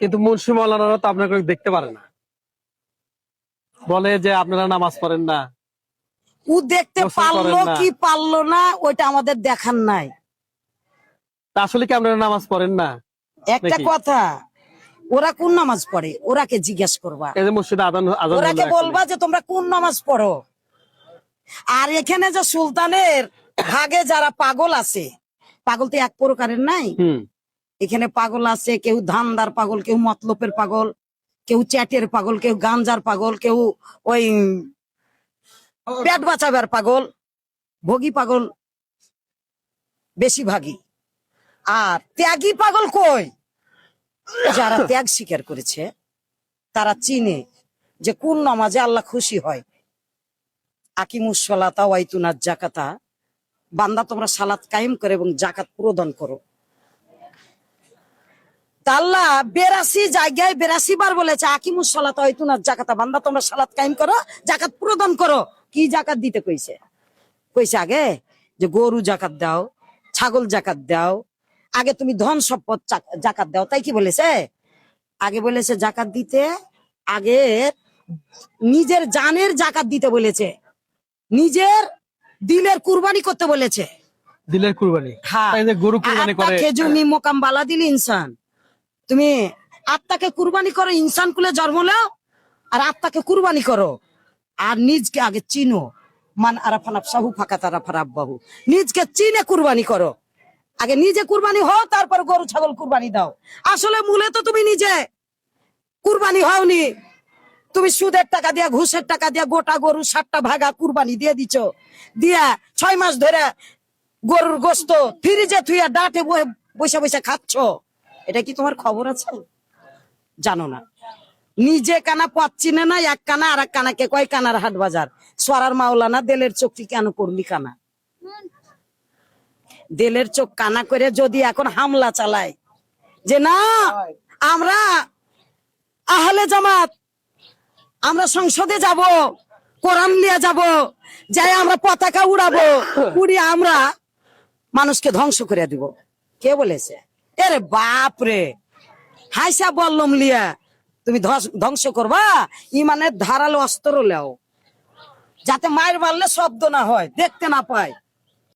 কিন্তু মুন্সি মৌলানারা তো আপনাকে দেখতে পারে না, বলে যে আপনারা নামাজ পড়েন না। ও দেখতে গোসল পারলো করেন না। কি পারলো না ওইটা আমাদের দেখার নাই। তা আসলে কি আপনারা নামাজ পড়েন না? একটা নাকি? কথা, ওরা কোন নামাজ পড়ে ওরাকে জিজ্ঞেস করবা, এই যে মসজিদে আজান আজান হলো ওরাকে এখনই। বলবা যে তোমরা কোন নামাজ পড়ো। আর এখানে যে সুলতানের ভাগে যারা পাগল আছে, পাগল তো এক প্রকারের নাই। হুম। এখানে পাগল আছে, কেউ ধান্দার পাগল, কেউ মতলবের পাগল, কেউ চ্যাটের পাগল, কেউ গাঞ্জার পাগল, কেউ ওই পেট বাঁচাবার পাগল, ভোগী পাগল বেশিরভাগই। আর ত্যাগী পাগল কই? যারা ত্যাগ স্বীকার করেছে তারা চিনে যে কোন নামাজে আল্লাহ খুশি হয়। আকিমুস সালাতা ওয়াইতুনাজ জাকাতা, বান্দা তোমরা সালাত কায়েম করো এবং জাকাত প্রদান করো। তা আল্লাহ 82 জায়গায় 82 বার বলেছে আকিমুস সালাতা ওয়াইতুনাজ জাকাতা, বান্দা তোমরা সালাত কায়েম করো, জাকাত প্রদান করো। কি জাকাত দিতে কইছে? কইছে আগে যে গরু জাকাত দাও, ছাগল জাকাত দাও, আগে তুমি ধন সম্পদ জাকাত দাও। তাই কি বলেছে? আগে বলেছে জাকাত দিতে, আগে নিজের জানের জাকাত দিতে বলেছে, নিজের দিলের কুরবানি করতে বলেছে। দিলের কুরবানি। হ্যাঁ, এই যে গরু কুরবানি করে। খেজুমি মোকাম বালা দিল ইনসান, তুমি আত্মাকে কুরবানি করো, ইনসান কুলে জন্ম নাও আর আত্মাকে কুরবানি করো। আর নিজকে আগে চিনো, মান আরাফা নাফসাহু ফাকাত আরাফা রাব্বাহু, নিজকে চিনে কুরবানি করো। আগে নিজে কুরবানি হও, তারপর গরু ছাগল কুরবানি দাও। আসলে মূলে তো তুমি নিজে কুরবানি হওনি, তুমি সুদের টাকা দিয়া, ঘুষের টাকা দিয়া গোটা গরু 60টা ভাগা কুরবানি দিয়ে দিছ, দিয়া 6 মাস ধরে গরুর গোস্ত ফ্রিজে থুইয়া ডাটে বসে বসে খাচ্ছ। এটা কি তোমার খবর আছে? জানো না। নিজে কানা পথ চিনে না, এক কানা আর এক কানাকে কয় কানার হাট বাজার। সরার মাওলানা দেলের চোখটি কেন করলি কানা? দেলের চোখ কানা করে যদি এখন হামলা চালায় যে না আমরা আহলে জামাত, আমরা সংসদে যাব, কোরআন নিয়ে যাব, যাই আমরা পতাকা উড়াবো, উড়িয়ে আমরা মানুষকে ধ্বংস করে দিব। কে বলেছে? এরে বাপ রে, হাইসা বললাম লিয়া তুমি ধ্বংস করবা, ইমানের ধারালো অস্ত্র লেও, যাতে মায়ের মারলে শব্দ না হয়, দেখতে না পায়।